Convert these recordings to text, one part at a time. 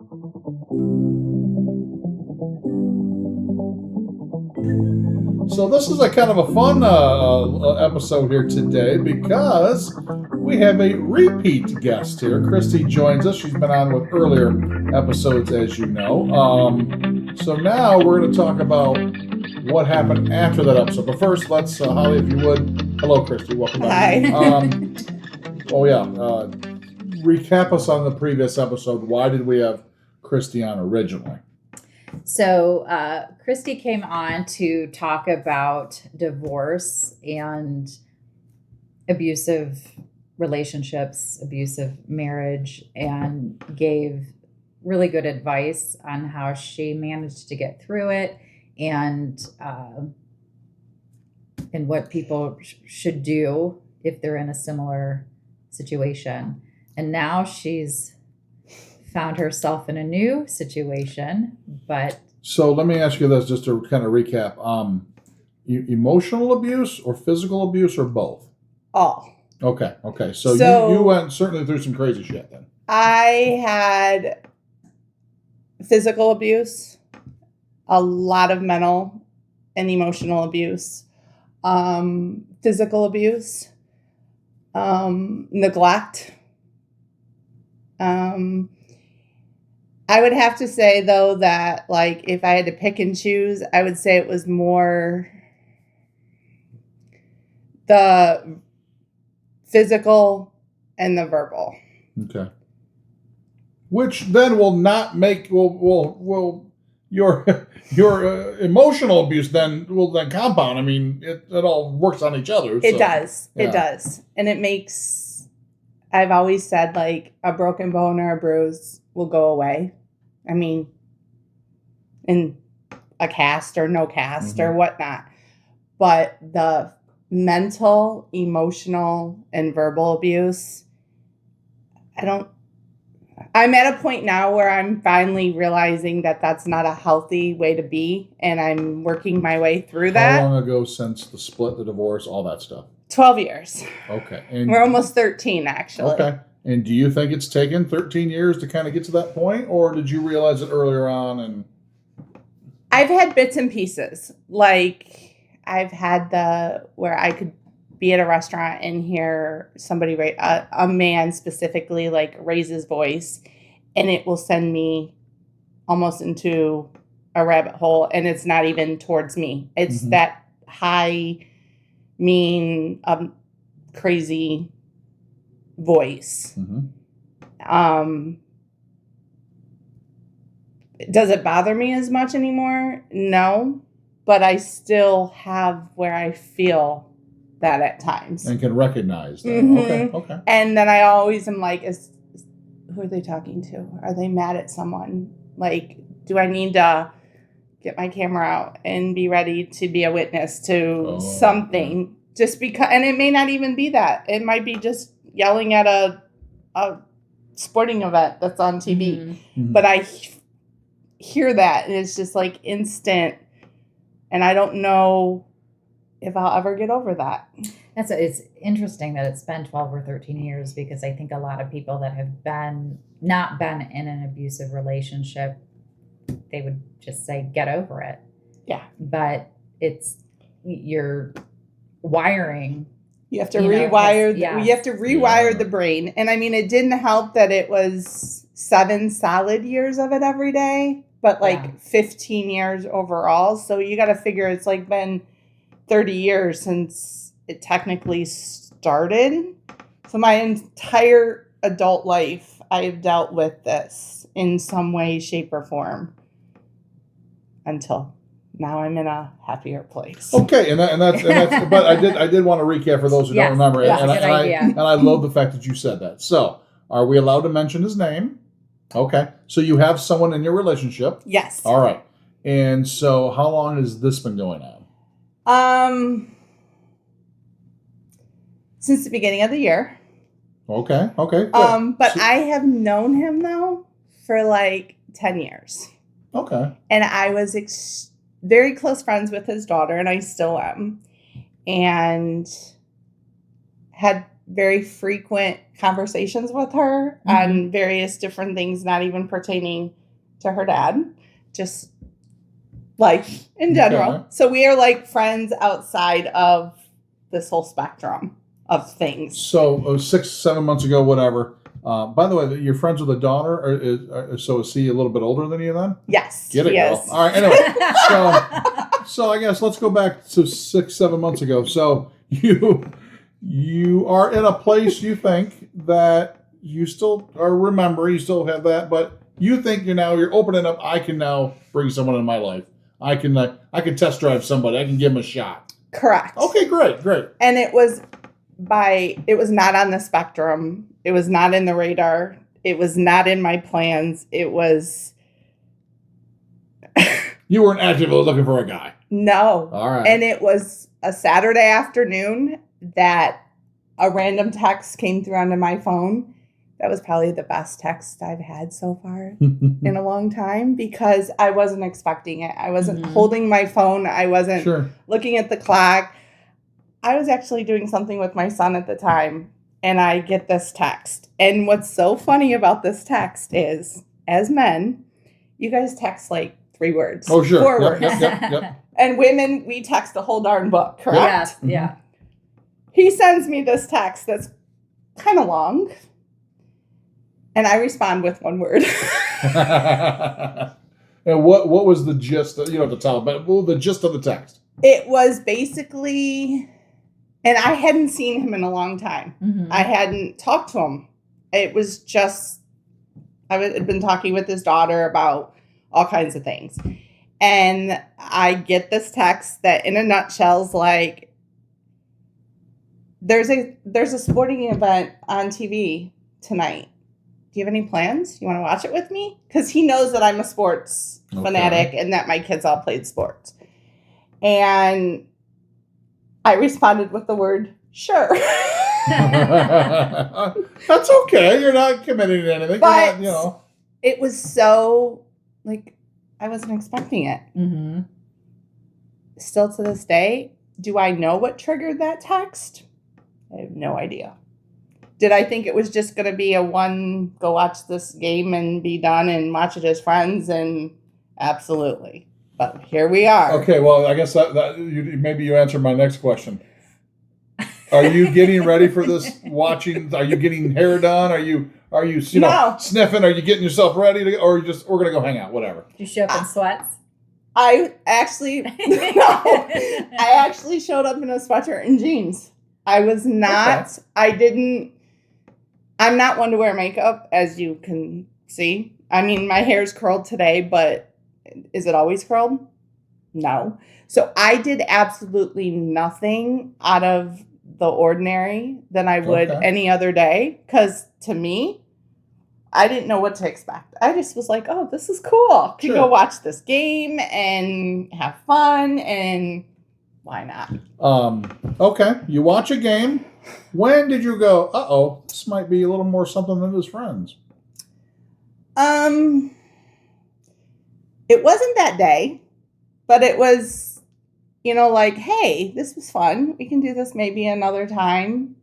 So this is a kind of a fun episode here today because we have a repeat guest here. Christy joins us. She's been on with earlier episodes, as you know. So now we're going to talk about what happened after that episode. But first, let's, Holly, if you would. Hello, Christy. Welcome back. Hi. Recap us on the previous episode. Why did we have Christy on originally? So Christy came on to talk about divorce and abusive relationships, abusive marriage, and gave really good advice on how she managed to get through it and what people should do if they're in a similar situation. And now she's found herself in a new situation, but... So let me ask you this, just to kind of recap. Emotional abuse or physical abuse or both? All. Okay. So you went certainly through some crazy shit then. I had physical abuse, a lot of mental and emotional abuse, physical abuse, neglect. I would have to say, though, that, like, if I had to pick and choose, I would say it was more the physical and the verbal. Okay. Which then will not make will your emotional abuse will compound. I mean, it all works on each other. It does. Yeah. It does. And it makes, I've always said, like, a broken bone or a bruise will go away. I mean, in a cast or no cast or whatnot. But the mental, emotional, and verbal abuse, I'm at a point now where I'm finally realizing that that's not a healthy way to be. And I'm working my way through that. How long ago since the split, the divorce, all that stuff? 12 years. Okay. And we're almost 13, actually. Okay. And do you think it's taken 13 years to kind of get to that point, or did you realize it earlier on? And I've had bits and pieces. Like, I've had where I could be at a restaurant and hear somebody, a man specifically, like, raise his voice, and it will send me almost into a rabbit hole, and it's not even towards me. It's that high, mean, crazy voice. Does it bother me as much anymore? No, but I still have where I feel that at times and can recognize that. Okay. And then I always am like, who are they talking to? Are they mad at someone? Like, do I need to get my camera out and be ready to be a witness to something? Just because, and it may not even be that. It might be just yelling at a sporting event that's on TV. But I hear that, and it's just like instant, and I don't know if I'll ever get over that. It's interesting that it's been 12 or 13 years, because I think a lot of people that have not been in an abusive relationship, they would just say, get over it. Yeah. But it's your wiring. You have to rewire. You have to rewire the brain. And I mean, it didn't help that it was 7 solid years of it every day, but 15 years overall. So you got to figure it's like been 30 years since it technically started. So my entire adult life, I've dealt with this in some way, shape, or form until now I'm in a happier place. Okay, and that's but I did want to recap for those who don't remember it, and I love the fact that you said that. So, are we allowed to mention his name? Okay, so you have someone in your relationship. Yes. All right, and so how long has this been going on? Since the beginning of the year. Okay. Good. But I have known him though for like 10 years. Okay. And I was very close friends with his daughter, and I still am. And had very frequent conversations with her on various different things, not even pertaining to her dad, just life in general. Okay. So we are like friends outside of this whole spectrum of things. So 6, 7 months ago, whatever. By the way, you're friends with a daughter, or so is he a little bit older than you then? Yes. Get it, girl. All right. Anyway, so I guess let's go back to 6, 7 months ago. So you are in a place you think that you still are remembering, you still have that, but you think you're opening up. I can now bring someone in my life. I can test drive somebody. I can give them a shot. Correct. Okay, great. And it was not on the spectrum. It was not in the radar. It was not in my plans. It was. You weren't actively looking for a guy. No. All right. And it was a Saturday afternoon that a random text came through onto my phone. That was probably the best text I've had so far in a long time because I wasn't expecting it. I wasn't holding my phone. I wasn't looking at the clock. I was actually doing something with my son at the time, and I get this text. And what's so funny about this text is, as men, you guys text like 3 words. Oh, sure. 4 words. Yep. And women, we text a whole darn book, correct? Yes, yeah. He sends me this text that's kind of long, and I respond with 1 word. And what was the gist? You don't have to tell, but what was the gist of the text? It was basically, and I hadn't seen him in a long time. Mm-hmm. I hadn't talked to him. It was just, I had been talking with his daughter about all kinds of things. And I get this text that in a nutshell is like, there's a sporting event on TV tonight. Do you have any plans? You want to watch it with me? Because he knows that I'm a sports fanatic and that my kids all played sports. And I responded with the word, sure. That's okay. You're not committing to anything. But not, it was so, I wasn't expecting it. Mm-hmm. Still to this day, do I know what triggered that text? I have no idea. Did I think it was just going to be go watch this game and be done and watch it as friends? And absolutely. But here we are. Okay, well, I guess maybe you answered my next question. Are you getting ready for this watching? Are you getting hair done? Are you sniffing? Are you getting yourself ready to, or we're going to go hang out, whatever? You show up in sweats? I actually showed up in a sweatshirt and jeans. I was not, okay. I'm not one to wear makeup, as you can see. I mean, my hair's curled today, but is it always curled? No. So I did absolutely nothing out of the ordinary than I would any other day. Because to me, I didn't know what to expect. I just was like, oh, this is cool. Can go watch this game and have fun, and why not? Okay. You watch a game. When did you go, uh-oh, this might be a little more something than his friends? It wasn't that day, but it was, hey, this was fun. We can do this maybe another time.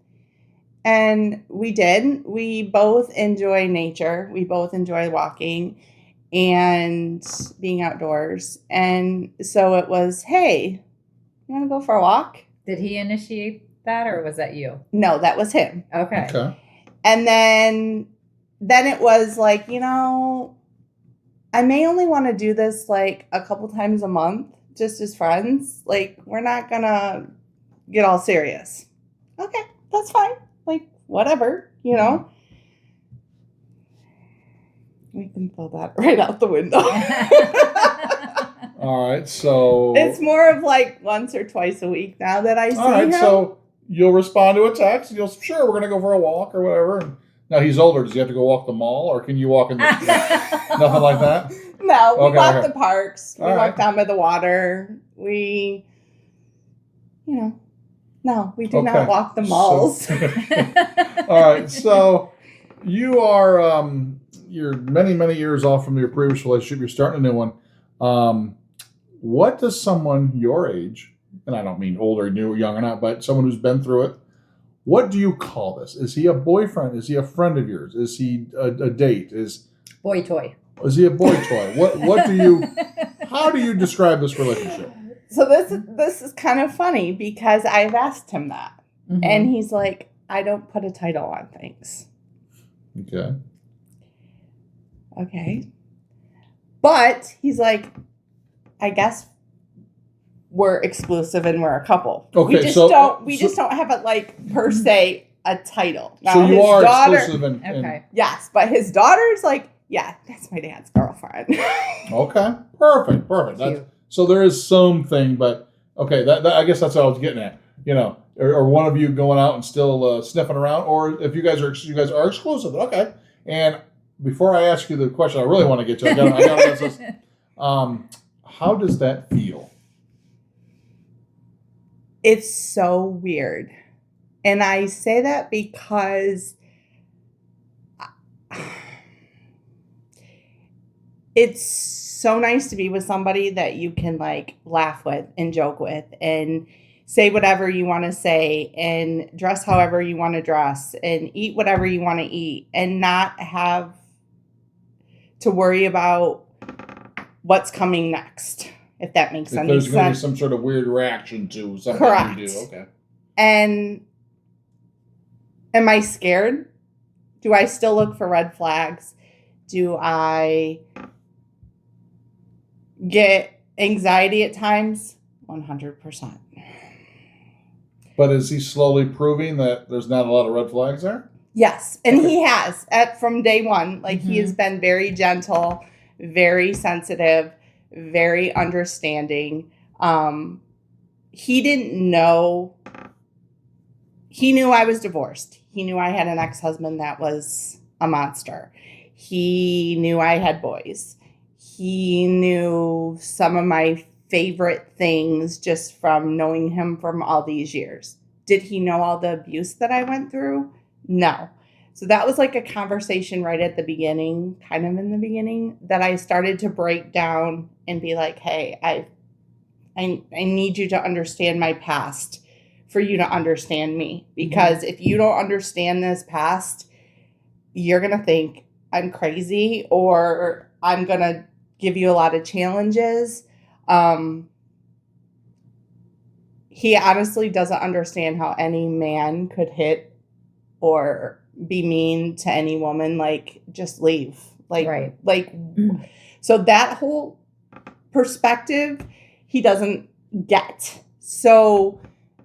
And we did. We both enjoy nature. We both enjoy walking and being outdoors. And so it was, hey, you want to go for a walk? Did he initiate that, or was that you? No, that was him. Okay. And then it was like, I may only want to do this like a couple times a month, just as friends. Like, we're not going to get all serious. Okay, that's fine. Like, whatever, We can throw that right out the window. All right, so it's more of like once or twice a week now that I see him. All right, so you'll respond to a text, and we're going to go for a walk or whatever. And now he's older. Does he have to go walk the mall, or can you walk in the nothing like that? No, we walk the parks. We walk down by the water. We, no, we do not walk the malls. All right, so you are you're many, many years off from your previous relationship. You're starting a new one. What does someone your age, and I don't mean older, new, young or not, but someone who's been through it, What do you call this? Is he a boyfriend? Is he a friend of yours? Is he a date? Boy toy. Is he a boy toy? What do you? How do you describe this relationship? So this is kind of funny because I've asked him that, and he's like, I don't put a title on things. Okay. Okay. But he's like, I guess we're exclusive and we're a couple. Okay, we just don't have it like per se a title. Now, so you his are daughter, exclusive okay. Yes, but his daughter's like, yeah, that's my dad's girlfriend. Okay. Perfect. So there is something, but okay, that I guess that's what I was getting at. You know, or one of you going out and still sniffing around, or if you guys are exclusive, okay. And before I ask you the question, I really want to get to, I got to ask this. How does that feel? It's so weird, and I say that because it's so nice to be with somebody that you can like laugh with and joke with and say whatever you want to say and dress however you want to dress and eat whatever you want to eat and not have to worry about what's coming next, if that makes any sense. There's going to be some sort of weird reaction to something Correct. You do. Okay. And am I scared? Do I still look for red flags? Do I get anxiety at times? 100%. But is he slowly proving that there's not a lot of red flags there? Yes, and he has from day one. Like he has been very gentle, very sensitive, very understanding. He didn't know. He knew I was divorced. He knew I had an ex-husband that was a monster. He knew I had boys. He knew some of my favorite things just from knowing him from all these years. Did he know all the abuse that I went through? No. So that was like a conversation right at the beginning, kind of in the beginning, that I started to break down and be like, hey, I need you to understand my past for you to understand me. Because if you don't understand this past, you're going to think I'm crazy or I'm going to give you a lot of challenges. He honestly doesn't understand how any man could hit or be mean to any woman. Like, just leave. Like, right. So that whole perspective, he doesn't get. So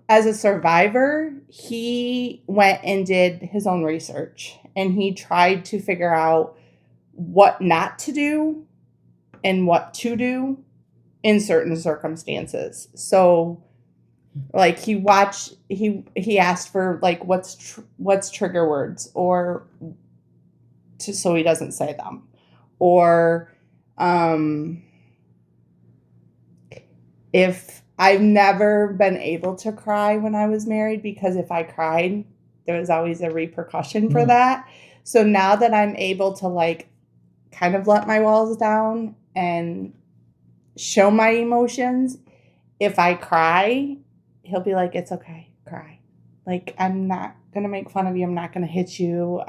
as a survivor, he went and did his own research and he tried to figure out what not to do and what to do in certain circumstances. So like he asked for like what's trigger words or so he doesn't say them, or if I've never been able to cry when I was married, because if I cried, there was always a repercussion for that. So now that I'm able to like kind of let my walls down and show my emotions, if I cry, he'll be like, it's okay, cry. Like, I'm not going to make fun of you. I'm not going to hit you.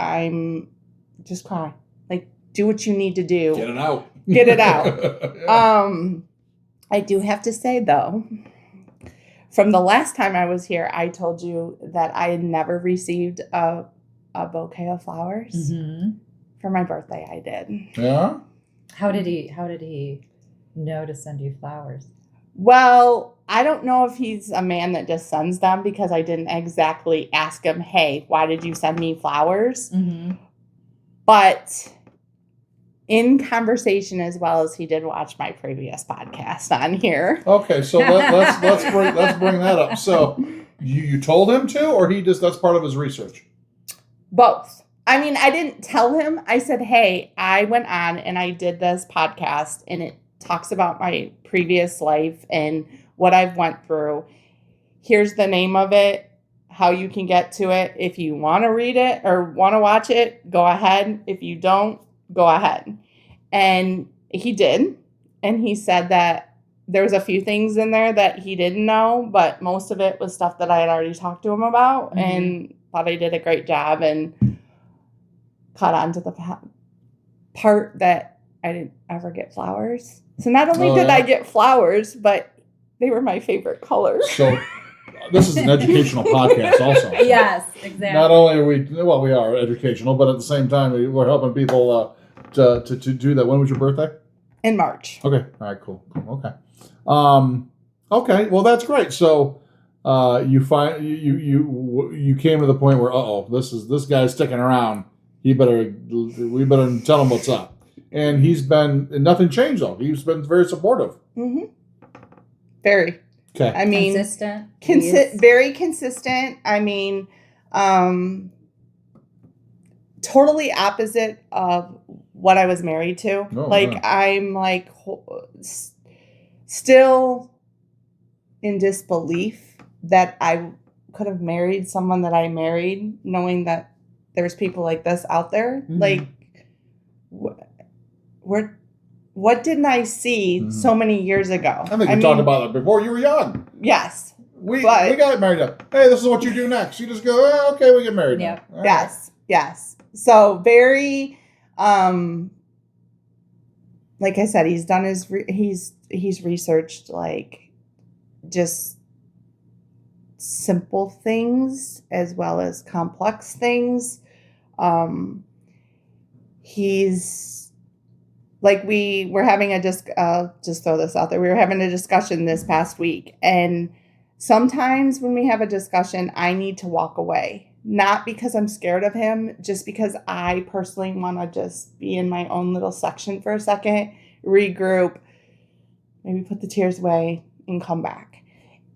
Just cry. Like, do what you need to do. Get it out. Get it out. Yeah. I do have to say, though, from the last time I was here, I told you that I had never received a bouquet of flowers. Mm-hmm. For my birthday, I did. Yeah? How did he know to send you flowers? Well, I don't know if he's a man that just sends them, because I didn't exactly ask him, hey, why did you send me flowers? Mm-hmm. But in conversation, as well as he did watch my previous podcast on here. Okay, so let's bring that up. So you told him to, or that's part of his research? Both. I mean, I didn't tell him. I said, hey, I went on and I did this podcast and it talks about my previous life and what I've went through. Here's the name of it, how you can get to it. If you want to read it or want to watch it, go ahead. If you don't, go ahead. And he did. And he said that there was a few things in there that he didn't know, but most of it was stuff that I had already talked to him about. Mm-hmm. And thought I did a great job and caught on to the part that I didn't ever get flowers. So not only did I get flowers, but they were my favorite color. So this is an educational podcast also. Yes, exactly. Not only are we are educational, but at the same time, we're helping people to do that. When was your birthday? In March. Okay. All right, cool. Okay. Okay, well, that's great. So you came to the point where, this guy's sticking around. We better tell him what's up. And nothing changed though. He's been very supportive. Mm-hmm. Very. Okay. I mean, consistent. Very consistent. I mean, totally opposite of what I was married to. Oh, yeah. I'm like still in disbelief that I could have married someone that I married, knowing that there's people like this out there. Mm-hmm. Like, what didn't I see so many years ago? I think we talked about that before. You were young. Yes. We got married up. Hey, this is what you do next. You just go, okay, we get married. Yeah. Yes. Right. Yes. So very, like I said, he's done he's researched like just simple things as well as complex things. He's like, we were having just throw this out there. We were having a discussion this past week, and sometimes when we have a discussion, I need to walk away, not because I'm scared of him, just because I personally want to just be in my own little section for a second, regroup, maybe put the tears away and come back.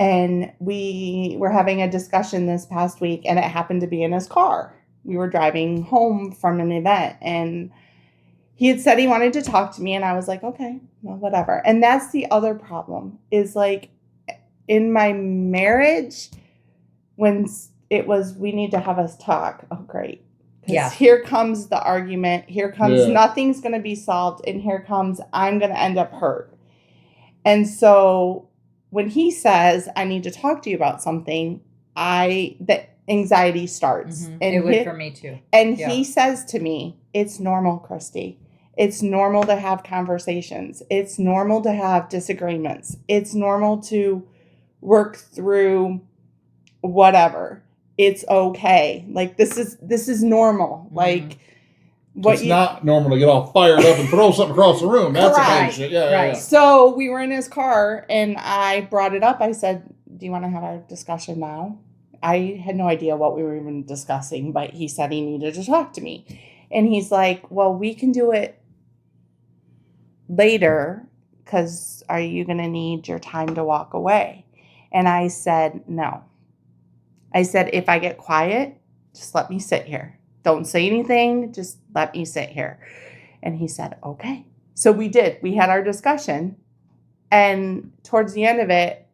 And we were having a discussion this past week, and it happened to be in his car. We were driving home from an event, and he had said he wanted to talk to me, and I was like, okay, well, whatever. And that's the other problem is, like, in my marriage, when it was, we need to have us talk. Oh, great. Because here comes the argument. Here comes nothing's going to be solved. And here comes, I'm going to end up hurt. And so when he says, I need to talk to you about something, the anxiety starts. Mm-hmm. And it would for me too. And he says to me, it's normal, Christy. It's normal to have conversations. It's normal to have disagreements. It's normal to work through whatever. It's okay. Like, this is normal. Mm-hmm. Like, it's not normal to get all fired up and throw something across the room. That's the kind of shit. Yeah. So we were in his car, and I brought it up. I said, do you want to have our discussion now? I had no idea what we were even discussing, but he said he needed to talk to me. And he's like, well, we can do it later, because are you going to need your time to walk away? And I said, no. I said, if I get quiet, just let me sit here. Don't say anything. Just let me sit here. And he said, okay. So we did. We had our discussion. And towards the end of it,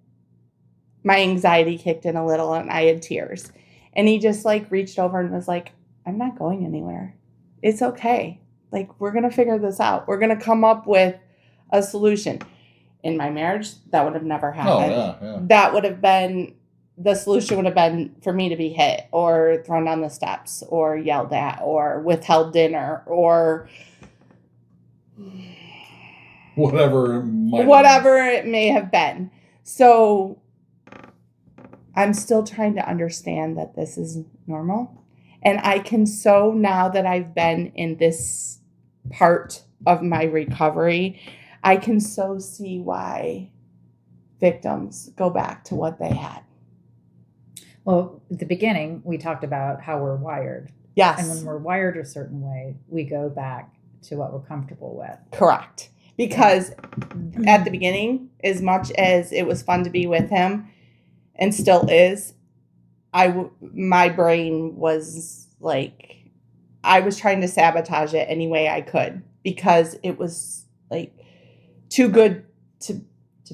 my anxiety kicked in a little, and I had tears. And he just like reached over and was like, I'm not going anywhere. It's okay. Like, we're going to figure this out. We're going to come up with a solution. In my marriage, that would have never happened. Oh, yeah. That would have been, the solution would have been for me to be hit or thrown down the steps or yelled at or withheld dinner or whatever it may have been. So I'm still trying to understand that this is normal. And I can now that I've been in this part of my recovery, I can see why victims go back to what they had. Well, at the beginning, we talked about how we're wired. Yes. And when we're wired a certain way, we go back to what we're comfortable with. Correct. Because at the beginning, as much as it was fun to be with him, and still is, my brain was like, I was trying to sabotage it any way I could, because it was like too good to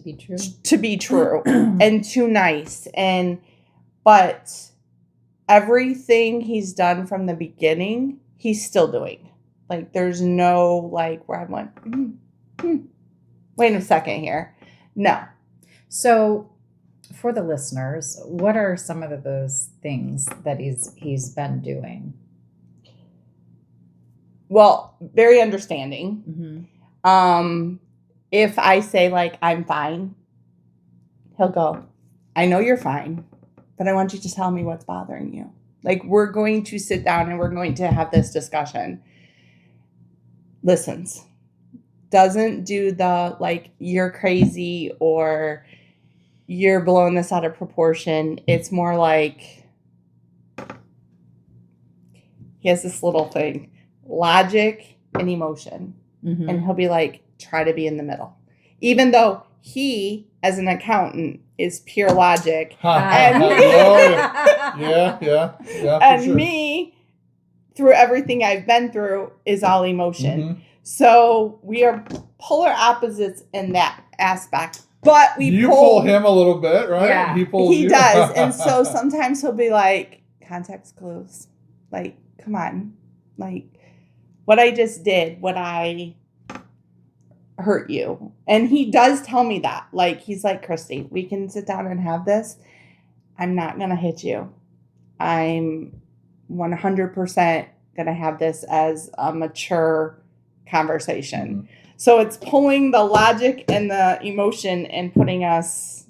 be true and too nice. But everything he's done from the beginning, he's still doing. Like, there's no like where I went, wait a second here. No. So for the listeners, what are some of those things that he's been doing? Well, very understanding. Mm-hmm. If I say, like, I'm fine, he'll go, I know you're fine, but I want you to tell me what's bothering you. Like, we're going to sit down and we're going to have this discussion. Listens. Doesn't do the, like, you're crazy or you're blowing this out of proportion. It's more like he has this little thing, logic and emotion. Mm-hmm. And he'll be like, try to be in the middle. Even though he, as an accountant, is pure logic. And and sure. Me, through everything I've been through, is all emotion. Mm-hmm. So we are polar opposites in that aspect. But you pull him a little bit, right? Yeah, he does. And so sometimes he'll be like, context clues. Like, come on. Like, what I just did, what I hurt you. And he does tell me that. Like, he's like, Christy, we can sit down and have this. I'm not going to hit you. I'm 100% going to have this as a mature conversation. Mm-hmm. So it's pulling the logic and the emotion and putting us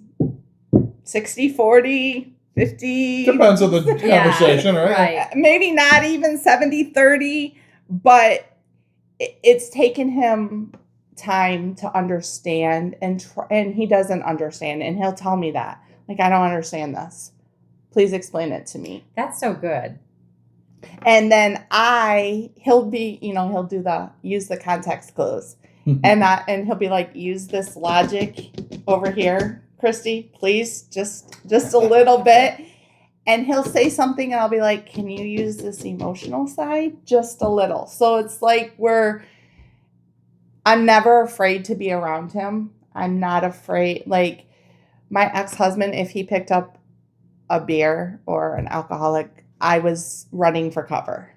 60-40, 50. Depends on the conversation, right? Maybe not even 70-30, but it's taken him time to understand, and he doesn't understand, and he'll tell me that. Like, I don't understand this. Please explain it to me. That's so good. And then he'll use the context clues. and he'll be like, use this logic over here, Christy, please, just a little bit. And he'll say something and I'll be like, can you use this emotional side? Just a little. So it's like I'm never afraid to be around him. I'm not afraid. Like, my ex-husband, if he picked up a beer or an alcoholic, I was running for cover.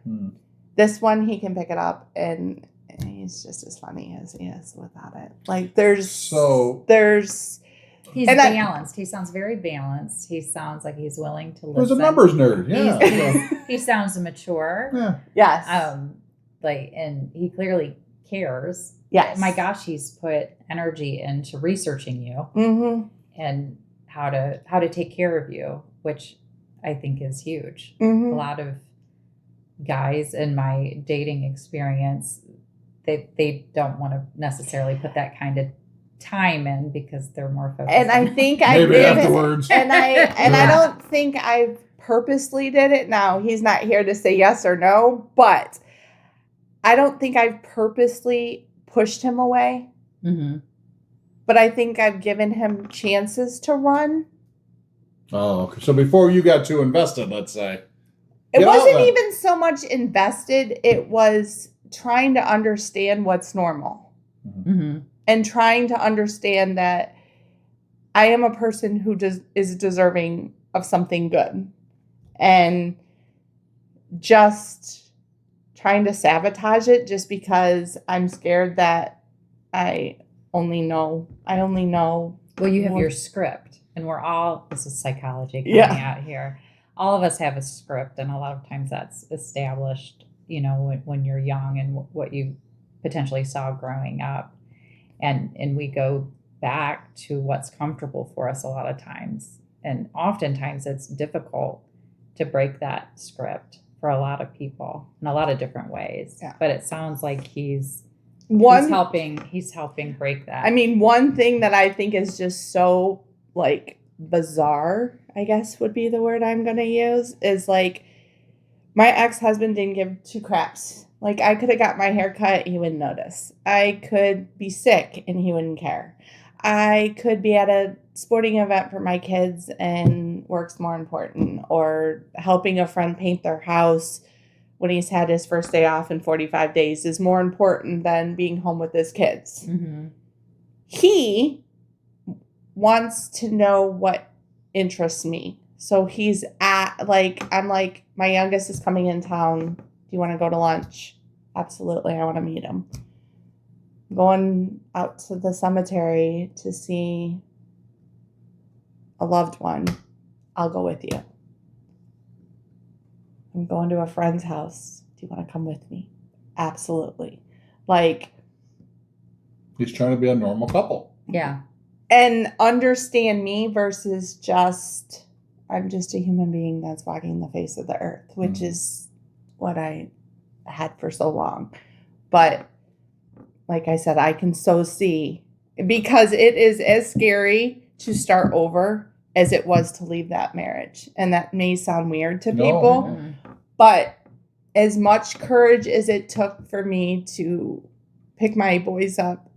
This one, he can pick it up and he's just as funny as he is without it. Like, he's balanced. He sounds very balanced. He sounds like he's willing to listen. He's a numbers nerd. Yeah. He sounds mature. Yeah. Yes. And he clearly cares. Yes. My gosh, he's put energy into researching you and how to take care of you, which I think is huge. Mm-hmm. A lot of guys in my dating experience, they don't want to necessarily put that kind of time in because they're more focused. And I think maybe afterwards. I don't think I purposely did it. Now, he's not here to say yes or no, but I don't think I've purposely pushed him away. Mm-hmm. But I think I've given him chances to run. Oh, okay. So before you got too invested, let's say. It wasn't even so much invested. It was trying to understand what's normal. Mm-hmm. And trying to understand that I am a person who is deserving of something good. And just trying to sabotage it just because I'm scared that I only know. Well, you have your script, and this is psychology coming out here. All of us have a script, and a lot of times that's established, when you're young and what you potentially saw growing up. And we go back to what's comfortable for us a lot of times. And oftentimes it's difficult to break that script for a lot of people in a lot of different ways. Yeah. But it sounds like he's helping break that. I mean, one thing that I think is just so, like, bizarre, I guess would be the word I'm going to use, is like, my ex-husband didn't give two craps. Like, I could have got my hair cut, he wouldn't notice. I could be sick and he wouldn't care. I could be at a sporting event for my kids and work's more important, or helping a friend paint their house when he's had his first day off in 45 days is more important than being home with his kids. Mm-hmm. He wants to know what interests me. So he's I'm like, my youngest is coming in town. Do you want to go to lunch? Absolutely. I want to meet him. Going out to the cemetery to see a loved one, I'll go with you. I'm going to a friend's house. Do you want to come with me? Absolutely. Like, he's trying to be a normal couple. Yeah. And understand me versus just, I'm just a human being that's walking the face of the earth, which is what I had for so long. But like I said, I can so see, because it is as scary to start over as it was to leave that marriage. And that may sound weird to people, but as much courage as it took for me to pick my boys up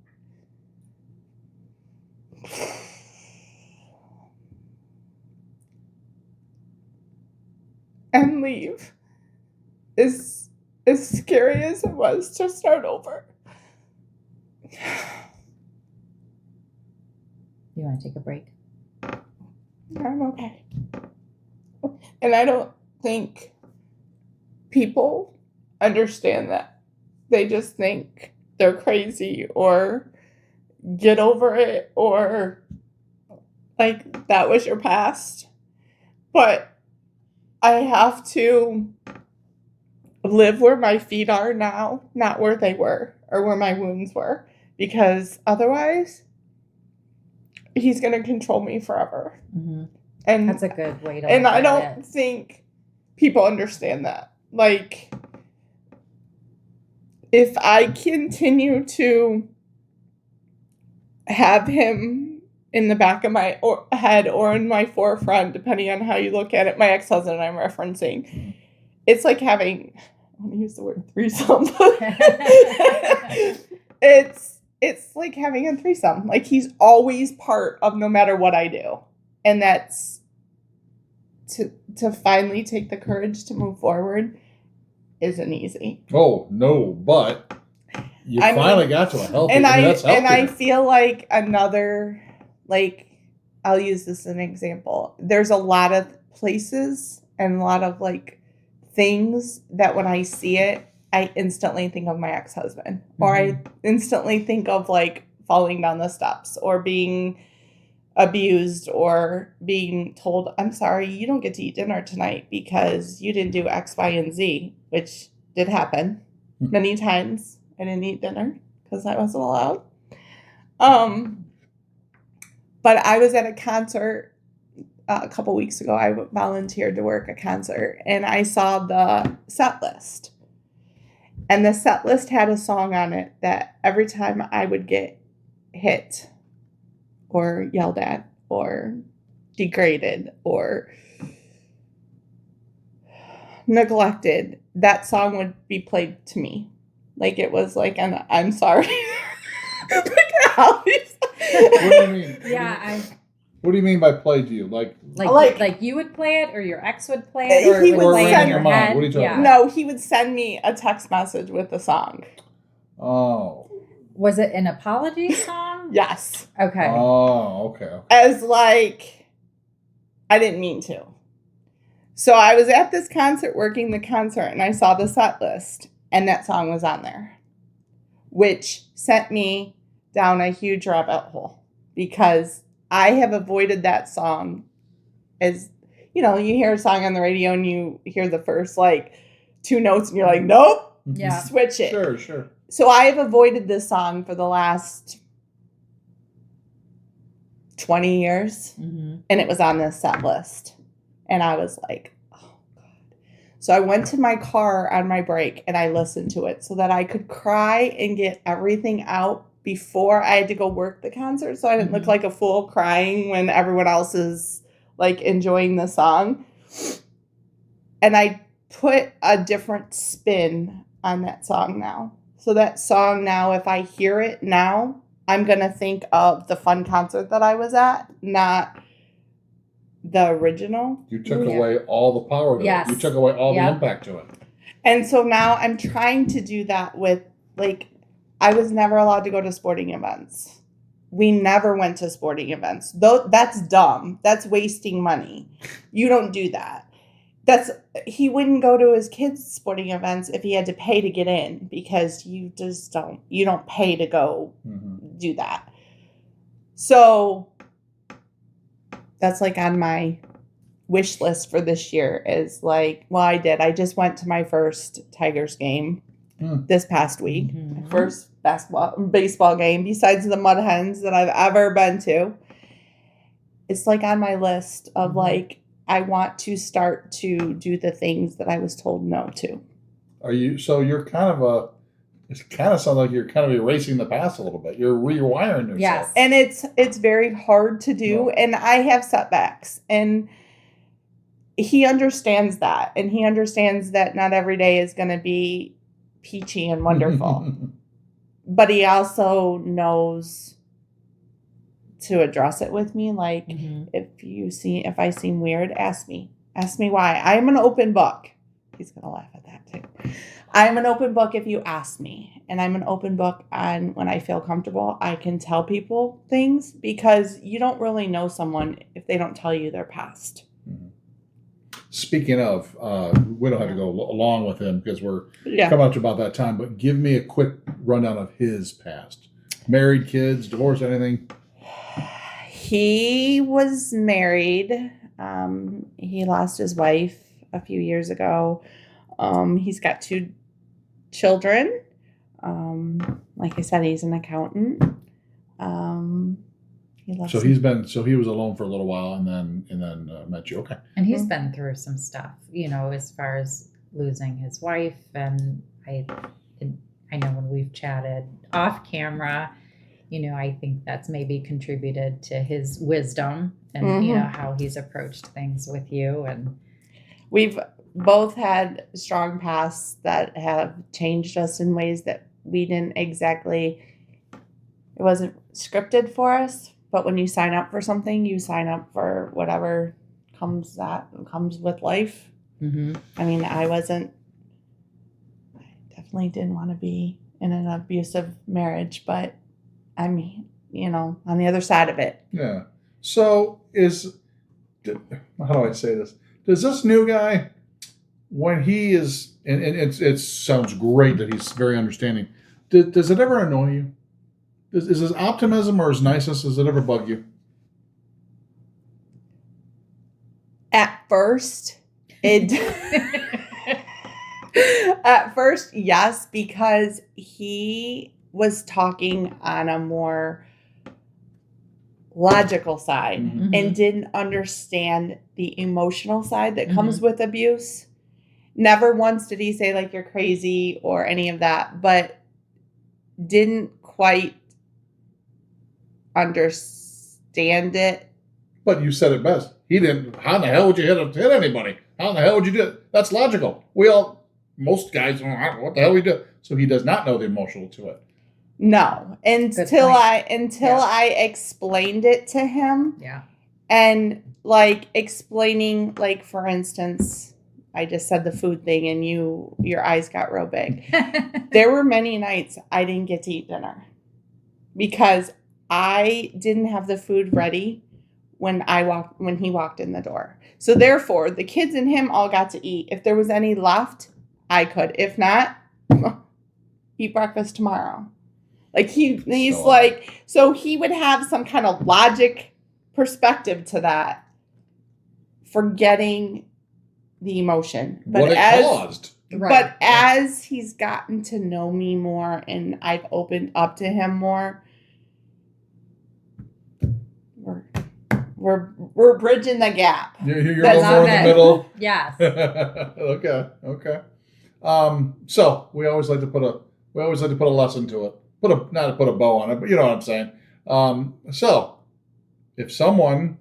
and leave, as scary as it was to start over. You want to take a break? I'm okay. And I don't think people understand that. They just think they're crazy or get over it or like that was your past. But I have to live where my feet are now, not where they were or where my wounds were, because otherwise he's going to control me forever. Mm-hmm. And that's a good way to look and I at don't it. think people understand that. Like, if I continue to have him in the back of my head or in my forefront, depending on how you look at it, my ex-husband I'm referencing, it's like having, I want to use the word threesome. It's like having a threesome. Like, he's always part of no matter what I do. And that's to finally take the courage to move forward isn't easy. Oh, no, but you finally got to a healthy, and that's healthier. And I feel like another, like, I'll use this as an example. There's a lot of places and a lot of, like, things that when I see it, I instantly think of my ex-husband. Mm-hmm. Or I instantly think of, like, falling down the steps or being abused or being told, I'm sorry, you don't get to eat dinner tonight because you didn't do X, Y, and Z, which did happen many times. I didn't eat dinner because I wasn't allowed. But I was at a concert a couple weeks ago. I volunteered to work a concert, and I saw the set list. And the set list had a song on it that every time I would get hit or yelled at or degraded or neglected, that song would be played to me. Like, it was like an I'm sorry. What do you mean? Yeah, what do you mean by play to you? Like you would play it, or your ex would play it, or he it would play send in your mom. head? What are you talking about? No, he would send me a text message with the song. Oh. Was it an apology song? Yes. Okay. Oh, okay. As like, I didn't mean to. So I was at this concert working the concert, and I saw the set list, and that song was on there, which sent me down a huge rabbit hole, because I have avoided that song. As you know, you hear a song on the radio and you hear the first like 2 notes and you're like, nope, yeah, switch it. Sure. So I have avoided this song for the last 20 years, and it was on this set list. And I was like, oh, God. So I went to my car on my break and I listened to it so that I could cry and get everything out before I had to go work the concert, so I didn't look like a fool crying when everyone else is like enjoying the song. And I put a different spin on that song now. So that song now, if I hear it now, I'm going to think of the fun concert that I was at, not the original. You took away all the power to it. You took away all the impact to it. And so now I'm trying to do that with, like, I was never allowed to go to sporting events. We never went to sporting events. Though that's dumb. That's wasting money. You don't do that. He wouldn't go to his kids' sporting events if he had to pay to get in, because you don't pay to go do that. So that's like on my wish list for this year is like, well, I just went to my first Tigers game this past week. Mm-hmm. My first baseball game besides the Mud Hens that I've ever been to. It's like on my list of like, I want to start to do the things that I was told no to. You're kind of it kind of sounds like you're kind of erasing the past a little bit. You're rewiring yourself. Yes. And it's very hard to do. No. And I have setbacks. And he understands that. And he understands that not every day is going to be peachy and wonderful. But he also knows to address it with me. Like, if I seem weird, ask me. Ask me why. I'm an open book. He's going to laugh at that too. I'm an open book if you ask me. And I'm an open book on when I feel comfortable. I can tell people things because you don't really know someone if they don't tell you their past. Speaking of, we don't have to go along with him because we're coming up to about that time, but give me a quick rundown of his past. Married, kids, divorced, anything? He was married. He lost his wife a few years ago. He's got 2 children. Like I said, he's an accountant. He was alone for a little while and then met you. Okay. And he's been through some stuff, as far as losing his wife. And I know when we've chatted off camera, I think that's maybe contributed to his wisdom and, how he's approached things with you. And we've both had strong pasts that have changed us in ways that we didn't exactly, it wasn't scripted for us, but when you sign up for something, you sign up for whatever comes with life. Mm-hmm. I mean, I definitely didn't want to be in an abusive marriage, but I mean, on the other side of it. Yeah. So how do I say this? Does this new guy, when he is, and it sounds great that he's very understanding, does it ever annoy you? Is his optimism or his niceness, does it ever bug you? At first, at first, yes, because he was talking on a more logical side and didn't understand the emotional side that comes with abuse. Never once did he say, like, you're crazy or any of that, but didn't quite understand it. But you said it best. He didn't. How in the hell would you hit anybody? How in the hell would you do it? That's logical. Most guys, what the hell we do? So he does not know the emotional to it. No, until I explained it to him. Yeah. And like explaining, like, for instance, I just said the food thing and your eyes got real big. There were many nights I didn't get to eat dinner because I didn't have the food ready when he walked in the door. So therefore, the kids and him all got to eat. If there was any left, I could. If not, eat breakfast tomorrow. Like so he would have some kind of logic perspective to that, forgetting the emotion. But what it caused. But as he's gotten to know me more and I've opened up to him more, we're bridging the gap. You're a little more in the middle. Yes. Okay. So we always like to put a lesson to it. Not to put a bow on it, but you know what I'm saying. So if someone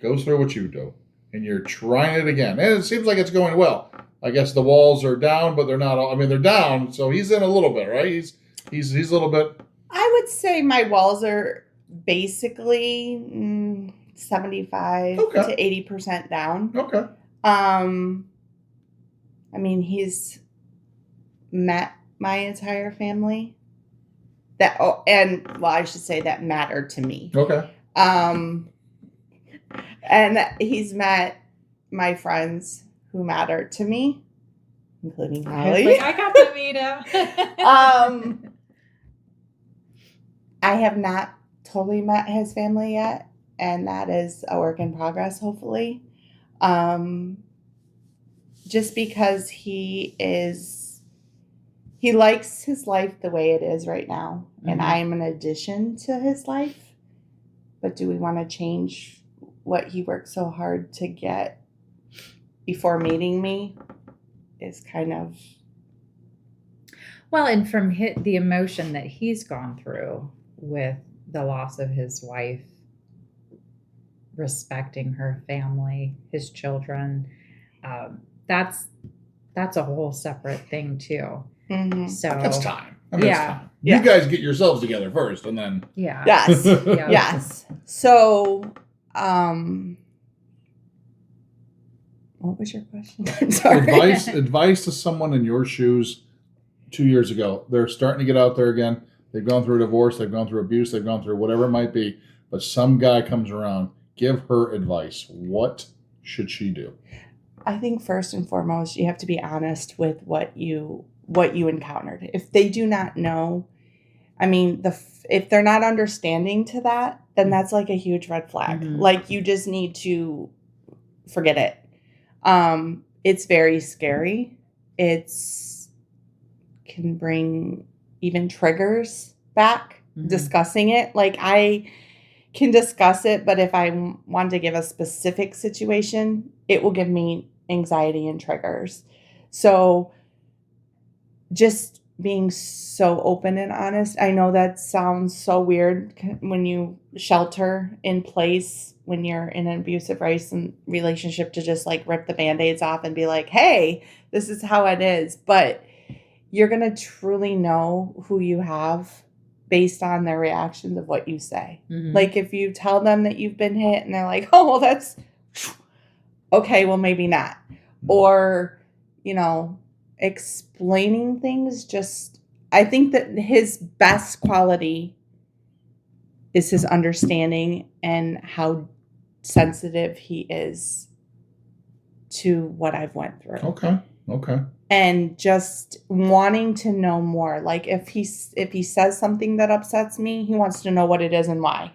goes through what you do and you're trying it again, and it seems like it's going well. I guess the walls are down, but they're not all. I mean, they're down, so he's in a little bit, right? He's a little bit. I would say my walls are basically 75 to 80% down. Okay. I mean, he's met my entire family. I should say that mattered to me. Okay. And he's met my friends who mattered to me, including Holly. I got to meet him. I have not totally met his family yet. and that is a work in progress, hopefully. Just because he likes his life the way it is right now, and I am an addition to his life. But do we want to change what he worked so hard to get before meeting me? Is kind of... Well, and from the emotion that he's gone through with the loss of his wife, respecting her family, his children, that's a whole separate thing too. Mm-hmm. So that's time. It's time. You guys get yourselves together first, and then yes. Yes. So, what was your question? I'm sorry. Advice to someone in your shoes 2 years ago. They're starting to get out there again. They've gone through a divorce. They've gone through abuse. They've gone through whatever it might be. But some guy comes around. Give her advice. What should she do? I think first and foremost, you have to be honest with what you encountered. If they do not know, I mean, if they're not understanding to that, then that's like a huge red flag. Mm-hmm. Like, you just need to forget it. It's very scary. Can bring even triggers back, discussing it. Like, I can discuss it, but if I want to give a specific situation, it will give me anxiety and triggers. So just being so open and honest. I know that sounds so weird when you shelter in place when you're in an abusive relationship, to just like rip the Band-Aids off and be like, hey, this is how it is. But you're going to truly know who you have based on their reactions of what you say. Mm-hmm. Like, if you tell them that you've been hit and they're like, oh, well, that's okay, well, maybe not. Or, explaining things, I think that his best quality is his understanding and how sensitive he is to what I've went through. Okay. And just wanting to know more. Like, if he says something that upsets me, he wants to know what it is and why.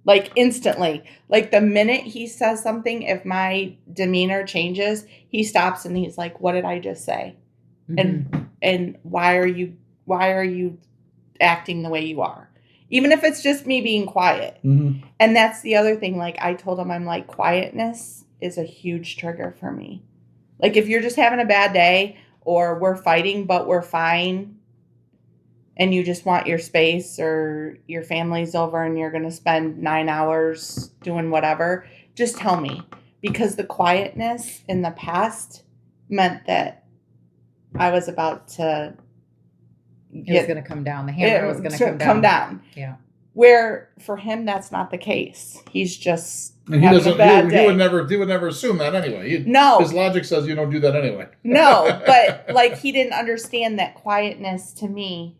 Like, instantly. Like, the minute he says something, if my demeanor changes, he stops and he's like, what did I just say? Mm-hmm. And why are you acting the way you are? Even if it's just me being quiet. Mm-hmm. And that's the other thing. Like, I told him, I'm like, quietness is a huge trigger for me. Like, if you're just having a bad day, or we're fighting but we're fine, and you just want your space, or your family's over and you're going to spend 9 hours doing whatever, just tell me. Because the quietness in the past meant that I was about to it was going to come down. The hammer was going to come down. Yeah. Where for him, that's not the case. He's just having a bad day. He would never assume that anyway. No. His logic says you don't do that anyway. No, but like, he didn't understand that quietness to me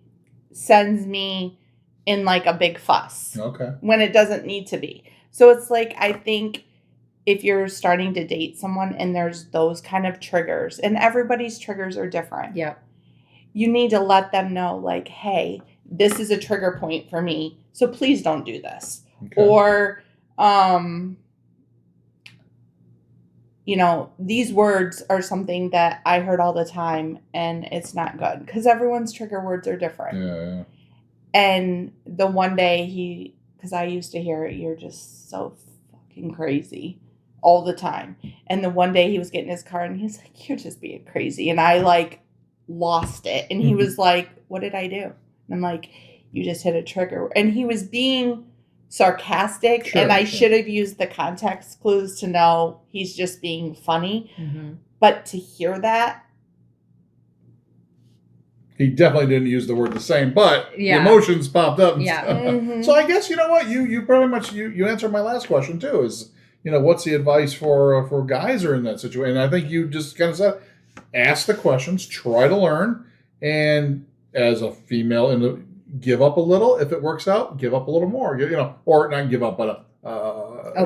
sends me in like a big fuss. Okay. When it doesn't need to be. So it's like, I think if you're starting to date someone and there's those kind of triggers, and everybody's triggers are different. Yeah. You need to let them know, like, hey, this is a trigger point for me, so please don't do this. Okay. Or, these words are something that I heard all the time, and it's not good, because everyone's trigger words are different. Yeah. And the one day because I used to hear it, you're just so fucking crazy all the time. And the one day he was getting his car and he's like, you're just being crazy. And I like lost it. And he was like, what did I do? And I'm like, you just hit a trigger. And he was being sarcastic, and I should have used the context clues to know he's just being funny. Mm-hmm. But to hear that, he definitely didn't use the word the same, but the emotions popped up. Yeah. Mm-hmm. So I guess, you know what, you pretty much you answered my last question too, is, what's the advice for guys who are in that situation? And I think you just kind of said, ask the questions, try to learn, and as a female, give up a little. If it works out, give up a little more. Or not give up, but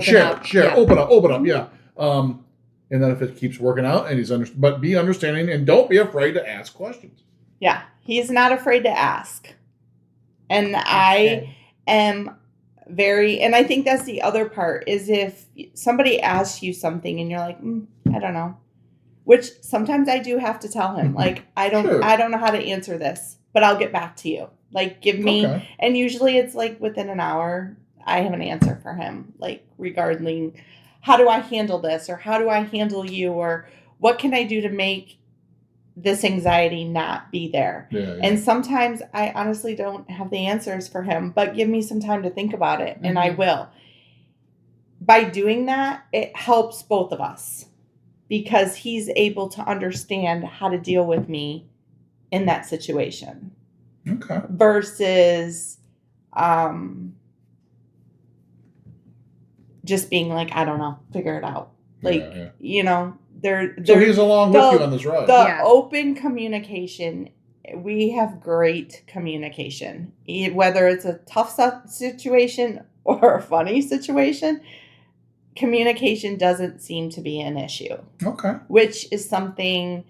share, open up, yeah. And then if it keeps working out, and but be understanding, and don't be afraid to ask questions. Yeah, he's not afraid to ask, and I am and I think that's the other part is if somebody asks you something and you're like, I don't know, which sometimes I do have to tell him, like, I don't know how to answer this, but I'll get back to you. Like, give me, and usually it's like within an hour, I have an answer for him, like regarding how do I handle this or how do I handle you or what can I do to make this anxiety not be there. And sometimes I honestly don't have the answers for him, but give me some time to think about it and I will. By doing that, it helps both of us because he's able to understand how to deal with me in that situation. Versus just being like, I don't know, figure it out. Like, you know, so he's along with you on this ride. The open communication, we have great communication. Whether it's a tough situation or a funny situation, communication doesn't seem to be an issue. Which is something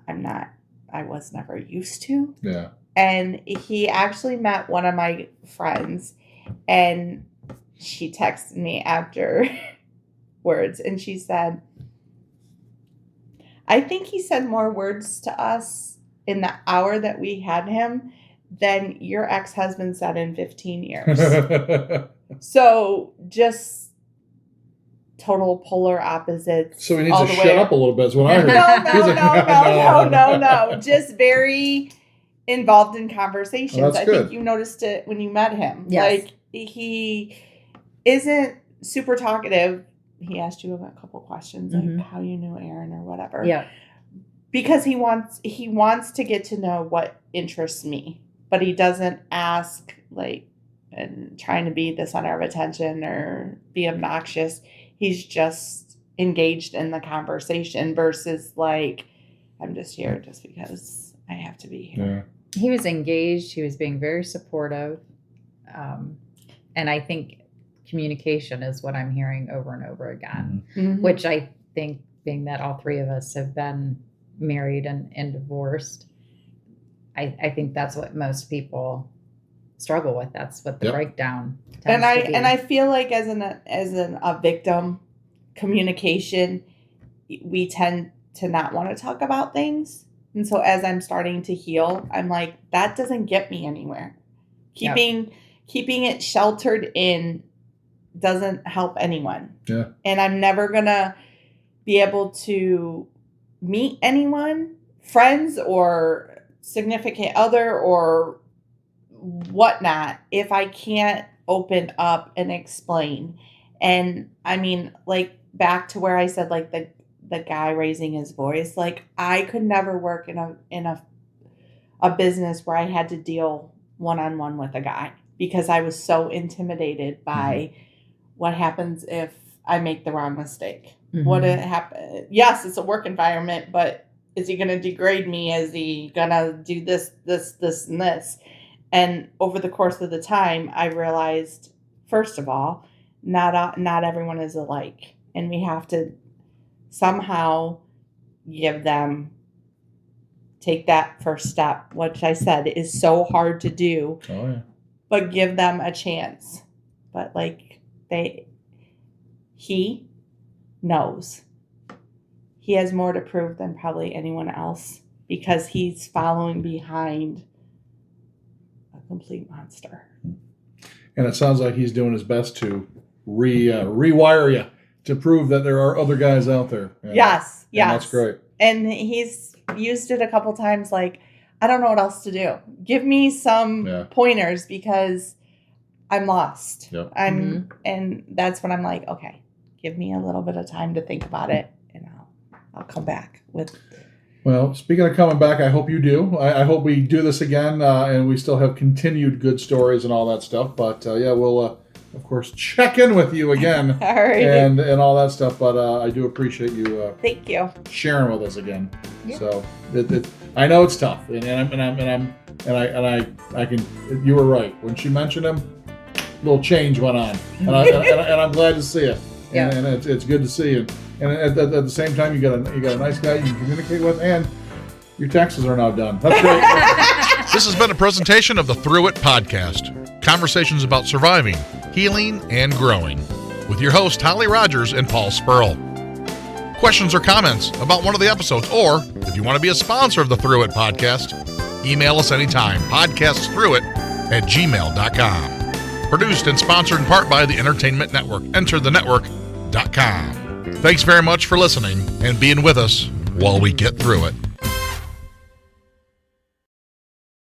I was never used to. And he actually met one of my friends and she texted me after words and she said, I think he said more words to us in the hour that we had him than your ex-husband said in 15 years. So just total polar opposites. So he needs to shut up a little bit is what I heard. No. Just very involved in conversations. I think you noticed it when you met him. Like he isn't super talkative. He asked you a couple questions like how you knew Aaron or whatever. Because he wants to get to know what interests me, but he doesn't ask like and trying to be the center of attention or be obnoxious. He's just engaged in the conversation versus like I'm just here just because I have to be here. He was engaged. He was being very supportive. And I think communication is what I'm hearing over and over again, which I think being that all three of us have been married and divorced, I think that's what most people struggle with. That's what the breakdown tends to be. And I feel like as a victim, communication, we tend to not want to talk about things. And so as I'm starting to heal, I'm like, that doesn't get me anywhere. Keeping it sheltered in doesn't help anyone. And I'm never going to be able to meet anyone, friends or significant other or whatnot, if I can't open up and explain. And I mean, like back to where I said, like the guy raising his voice, like I could never work in a business where I had to deal one-on-one with a guy because I was so intimidated by what happens if I make the wrong mistake. What it happen? Yes, it's a work environment, but is he going to degrade me? Is he going to do this, and this? And over the course of the time, I realized, first of all, not everyone is alike, and we have to somehow give them, take that first step, which I said is so hard to do, but give them a chance. But like he knows. He has more to prove than probably anyone else because he's following behind a complete monster. And it sounds like he's doing his best to rewire you to prove that there are other guys out there. Yes. And that's great. And he's used it a couple times like, I don't know what else to do. Give me some pointers because I'm lost. And that's when I'm like, okay, give me a little bit of time to think about it and I'll come back with. Well, speaking of coming back, I hope you do. I hope we do this again and we still have continued good stories and all that stuff. But we'll, of course, check in with you again all right. and all that stuff. But I do appreciate you. Thank you. Sharing with us again. Yeah. So I know it's tough, and I can. You were right when she mentioned him. A little change went on, and I'm glad to see it. And it's good to see you. And at the same time, you got a nice guy you can communicate with, and your taxes are now done. That's great. This has been a presentation of the Through It podcast. Conversations about surviving, healing, and growing. With your hosts, Holly Rogers and Paul Spurl. Questions or comments about one of the episodes, or if you want to be a sponsor of the Through It podcast, email us anytime, podcastthroughit@gmail.com. Produced and sponsored in part by the Entertainment Network, enterthenetwork.com. Thanks very much for listening and being with us while we get through it.